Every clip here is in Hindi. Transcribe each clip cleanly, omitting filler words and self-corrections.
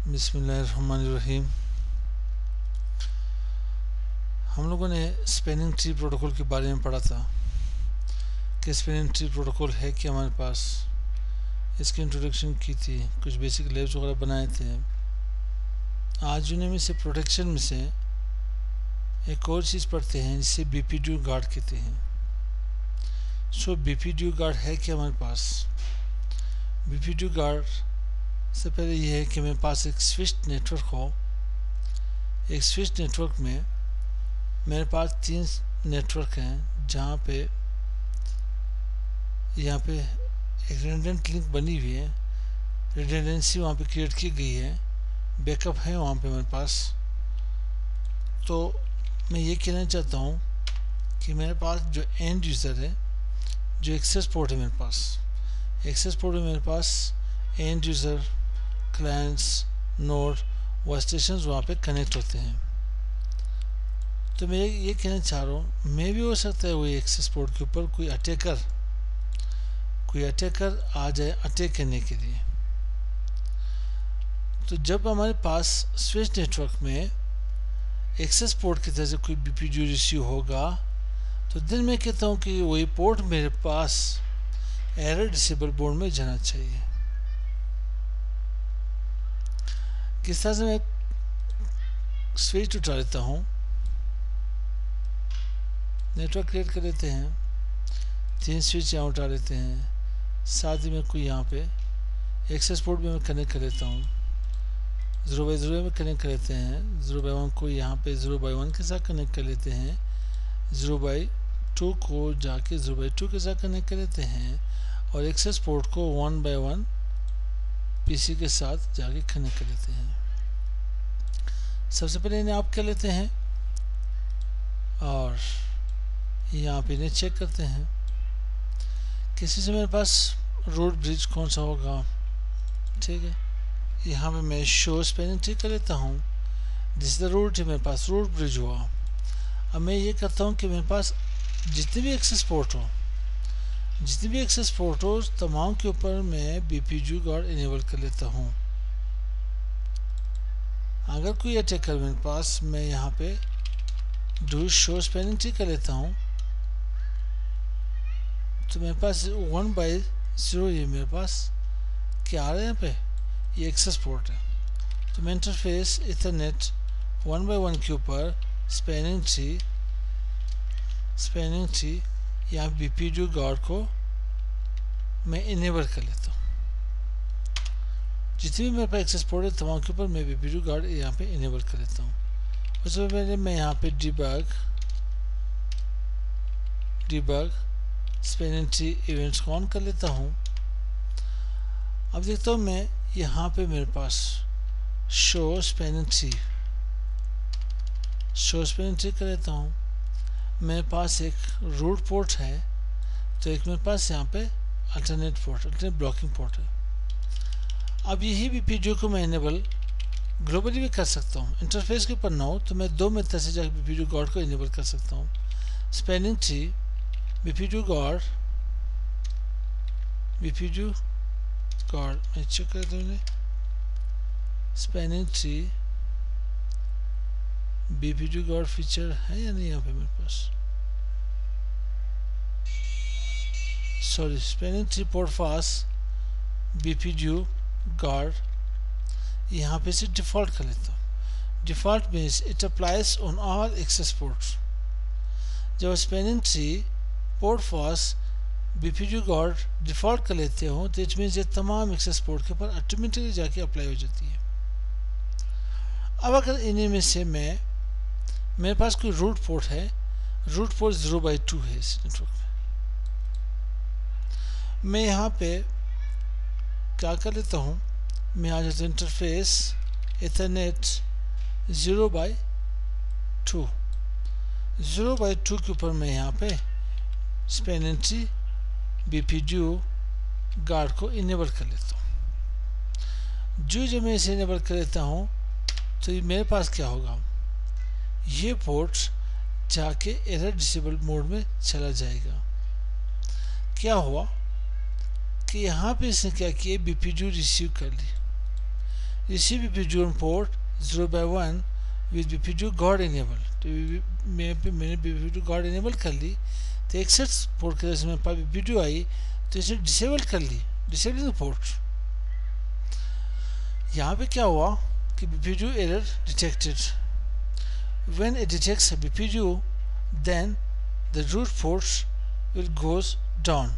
बिस्मिल्लाहिर्रहमानिर्रहीम। हम लोगों ने स्पैनिंग ट्री प्रोटोकॉल के बारे में पढ़ा था कि स्पैनिंग ट्री प्रोटोकॉल है कि हमारे पास इसकी इंट्रोडक्शन की थी, कुछ बेसिक लेवल्स वगैरह बनाए थे। आज उन्हें में से प्रोटेक्शन में से एक और चीज़ पढ़ते हैं जिसे बीपीडीयू गार्ड कहते हैं। सो बीपीडीयू गार्ड है कि हमारे पास बीपीडीयू गार्ड से पहले यह है कि मेरे पास एक स्विच्ड नेटवर्क हो। एक स्विच्ड नेटवर्क में मेरे पास 3 नेटवर्क हैं जहाँ पे यहाँ पे एक रिडंडेंट लिंक बनी हुई है, रिडंडेंसी वहाँ पे क्रिएट की गई है, बैकअप है वहाँ पे मेरे पास। तो मैं ये कहना चाहता हूँ कि मेरे पास जो एंड यूज़र है, जो एक्सेस पोर्ट है मेरे पास, एक्सेस पोर्ट में मेरे पास end user, clients, node, workstations वहाँ पे कनेक्ट होते हैं। तो मैं ये कहना चाह रहा हूँ, मैं भी हो सकता है वही एक्सेस पोर्ट के ऊपर कोई अटैकर आ जाए अटैक करने के लिए। तो जब हमारे पास स्विच नेटवर्क में एक्सेस पोर्ट की तरह से कोई बीपीडीयू रिसीव होगा तो दिन मैं कहता हूँ कि वही पोर्ट मेरे पास एरर डिसेबल बोर्ड में जाना चाहिए। किस तरह से मैं स्विच उठा लेता हूँ, नेटवर्क क्रिएट कर लेते हैं, 3 स्विच यहाँ उठा लेते हैं, साथ ही में कोई यहाँ पे एक्सेस पोर्ट में मैं कनेक्ट कर लेता हूँ, 0x0 में कनेक्ट कर लेते हैं, 0x1 को यहाँ पे 0x1 के साथ कनेक्ट कर लेते हैं, 0x2 को जाके 0x2 के साथ कनेक्ट कर लेते हैं और एक्सेस पोर्ट को 1x1 पीसी के साथ जाके कनेक्ट कर लेते हैं। सबसे पहले इन्हें आप कर लेते हैं और यहाँ पे इन्हें चेक करते हैं किसी से मेरे पास रूट ब्रिज कौन सा होगा। ठीक है, यहाँ पे मैं शो स्पैनिंग ट्री कर लेता हूँ, जिस रूट है मेरे पास रूट ब्रिज हुआ। अब मैं ये करता हूँ कि मेरे पास जितने भी एक्सेस पोर्ट हो तमाम के ऊपर मैं बीपीडीयू गार्ड इनेबल कर लेता हूँ। अगर कोई अटैकर मेरे पास, मैं यहाँ पे डू शो स्पैनिंग ट्री कर लेता हूँ तो मेरे पास 1x0 ये मेरे पास क्या आ रहा है, यहाँ पे ये एक्सेस पोर्ट है। तो मैं इंटरफेस इथरनेट 1x1 के ऊपर स्पैनिंग ट्री यहाँ बीपीडीयू गार्ड को मैं इनेबल कर लेता हूँ। जितने भी मेरे पास एक्सेस पोर्ट है तमाम के ऊपर मैं बीपीडीयू गार्ड यहाँ पे इनेबल कर लेता हूँ। उससे पहले मैं यहाँ पे डिबग स्पैनिंग ट्री इवेंट्स को ऑन कर लेता हूँ। अब देखता हूँ मैं यहाँ पे मेरे पास शो स्पैनिंग ट्री कर लेता हूँ। मेरे पास एक रूट पोर्ट है तो एक मेरे पास यहाँ पे अल्टरनेट ब्लॉकिंग पोर्ट है। अब यही बीपीडीयू को मैं इनेबल ग्लोबली भी कर सकता हूँ। इंटरफेस के ऊपर ना हो तो मैं 2 मेथड से जाकर बीपीडीयू गार्ड को इनेबल कर सकता हूँ। स्पैनिंग ट्री बीपीडीयू गार्ड मैं चेक करता हूँ spanning tree BPDU guard feature है या नहीं यहाँ पे मेरे पास। Sorry, spanning tree port fast BPDU guard यहाँ पे से डिफ़ॉल्ट कर लेता हूँ। Default means it applies on all access ports. जब spanning tree port fast BPDU guard default कर लेते हो तो इट मीन्स ये तमाम एक्सेस पोर्ट के ऊपर ऑटोमेटिकली जाके अप्लाई हो जाती है। अब अगर इन्हीं में से मेरे पास कोई रूट पोर्ट है, रूट पोर्ट 0x2 है इस नेटवर्क में, मैं यहाँ पे क्या कर लेता हूँ, मैं आ जाता हूँ इंटरफेस इथरनेट 0x2 के ऊपर मैं यहाँ पे स्पैनिंग ट्री बीपीडीयू गार्ड को इनेबल कर लेता हूँ। जब मैं इसे इनेबल कर लेता हूँ तो मेरे पास क्या होगा, ये पोर्ट जाके एरर डिसेबल मोड में चला जाएगा। क्या हुआ कि यहाँ पे इसने क्या किया, बीपीडीयू रिसीव कर ली। receive BPDU on port 0/1 with BPDU guard enable। तो मैंने BPDU guard enable कर ली, तो एक्सेस पोर्ट के जैसे मेरे पास BPDU आई तो इसे डिसेबल कर ली, डिसेबलिंग पोर्ट। यहाँ पे क्या हुआ कि BPDU error detected। When it detects a BPDU, then the root ports will goes down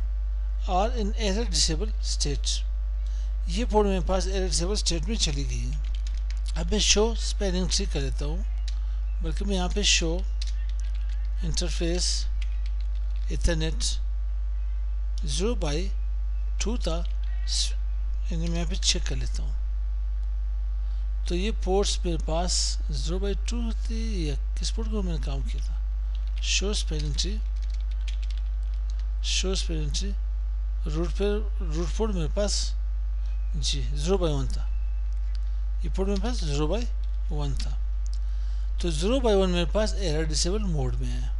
or in error disable state। ये पोर्ट मेरे पास error disable state में चली गई है। अब मैं शो स्पेलिंग ट्री कर देता हूँ, बल्कि मैं यहाँ पे शो इंटरफेस इथरनेट 0/2 था, मैं यहाँ पे चेक कर लेता हूँ। तो ये पोर्ट्स मेरे पास 0/2 थे, या किस पोर्ट को मैंने काम किया था? Show spanning tree root port मेरे पास जी 0/1 था, ये पोर्ट मेरे पास 0/1 था। तो 0/1 मेरे पास एरर डिसेबल मोड में है।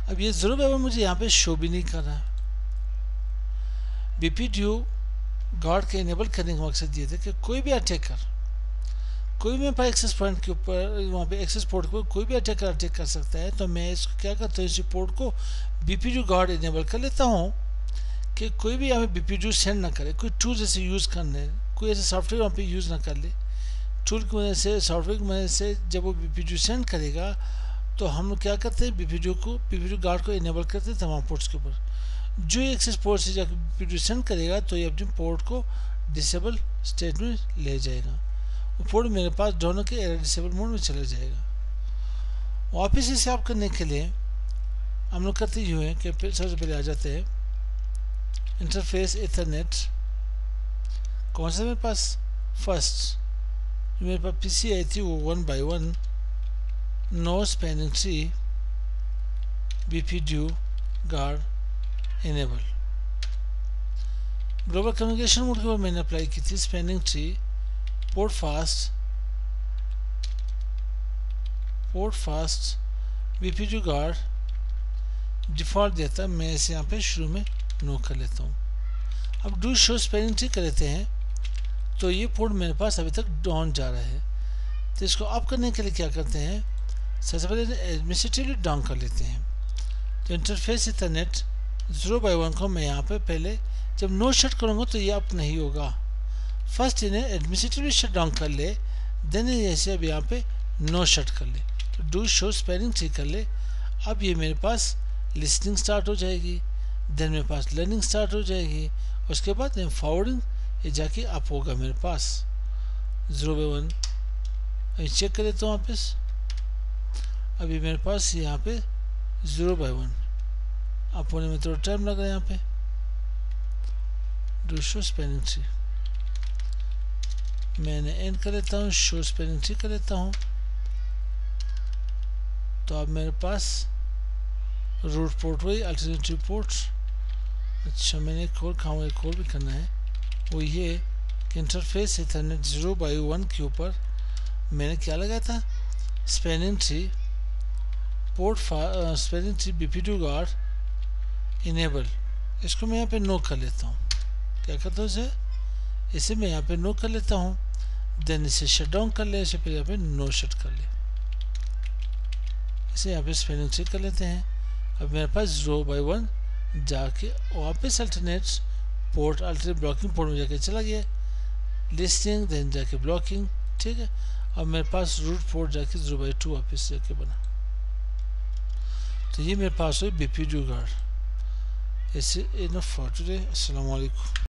अब ये 0/1 मुझे यहाँ पे शो भी नहीं कर रहा। BPDU गार्ड के इनेबल करने का मकसद ये था कि कोई भी अटैकर, कोई भी मेरे पास एक्सेस पॉइंट के ऊपर वहाँ पे एक्सेस पोर्ट को कोई भी अटैकर अटैक कर सकता है। तो मैं इसको क्या करता हूँ, इस पोर्ट को BPDU गार्ड इनेबल कर लेता हूँ कि कोई भी यहाँ पे BPDU सेंड ना करे, कोई टूल जैसे यूज़ करने, कोई ऐसे सॉफ्टवेयर वहाँ पे यूज़ ना कर ले। टूल की वजह से, सॉफ्टवेयर की वजह से जब वो BPDU सेंड करेगा तो हम क्या करते हैं, BPDU गार्ड को इनेबल करते हैं तमाम पोर्ट्स के ऊपर। जो एक्सेस पोर्ट से जाकर BPDU सेंड करेगा तो ये अपने पोर्ट को डिसेबल स्टेट में ले जाएगा, वो पोर्ट मेरे पास दोनों के एरर डिसेबल मोड में चला जाएगा। वापस इसे आप करने के लिए हम लोग करते ही हुए कि सबसे पहले आ जाते हैं इंटरफेस इथरनेट। कौन सा मेरे पास फर्स्ट मेरे पास PC आई थी वो 1/1 no spanning tree BPDU guard enable. Global communication mode के ऊपर मैंने अप्लाई की थी spanning tree port fast BPDU guard default देता है, मैं इसे यहाँ पे शुरू में नो कर लेता हूँ। अब डू शो स्पेलिंग ट्री कर लेते हैं, तो ये पोर्ट मेरे पास अभी तक डाउन जा रहा है। तो इसको अप करने के लिए क्या करते हैं, सबसे पहले एडमिनिस्ट्रेटिवली डाउन कर लेते हैं। तो इंटरफेस इथरनेट 0/1 को मैं यहाँ पे पहले जब नो शट करूँगा तो ये अप नहीं होगा। फर्स्ट इन्हें एडमिनिस्ट्रेटिवली शट डाउन कर ले, देन जैसे अब यहाँ पे नो शट कर ले। तो डू शो स्पेलिंग ट्री कर ले। अब ये मेरे पास लिसनिंग स्टार्ट हो जाएगी, देन मेरे पास लर्निंग स्टार्ट हो जाएगी, उसके बाद फॉरवर्डिंग ये जाके अप होगा मेरे पास 0/1। अभी चेक कर लेता हूँ वापस, अभी मेरे पास यहाँ पे 0/1 अप होने में थोड़ा टाइम लग रहा है। यहाँ पे डू शो स्पेलिंग ट्री मैंने एंड कर लेता हूँ, शो स्पेलिंग ट्री कर लेता हूँ। तो अब मेरे पास रूट पोर्ट हुई, अल्टरनेटिव पोर्ट। अच्छा, मैंने एक और भी करना है, वो ये इंटरफेस इथरनेट 0/1 के ऊपर मैंने क्या लगाया था, spanning tree spanning tree BPDU guard enable. इसको मैं यहाँ पे नो कर लेता हूँ। क्या करता हूँ, इसे मैं यहाँ पे नो कर लेता हूँ, देन इसे शट डाउन कर ले, इसे फिर यहाँ पे नो शट कर ले, इसे यहाँ पे स्पेलिंग ट्री कर लेते हैं। अब मेरे पास 0/1 जाके वापस अल्टरनेट ब्लॉकिंग पोर्ट में जाके चला गया, लिस्टिंग देन जाके ब्लॉकिंग। ठीक है, अब मेरे पास रूट पोर्ट जाके 0/2 वापस जाके बना। तो ये मेरे पास हुई BPDU guard. It's enough for today. अस्सलाम वालेकुम।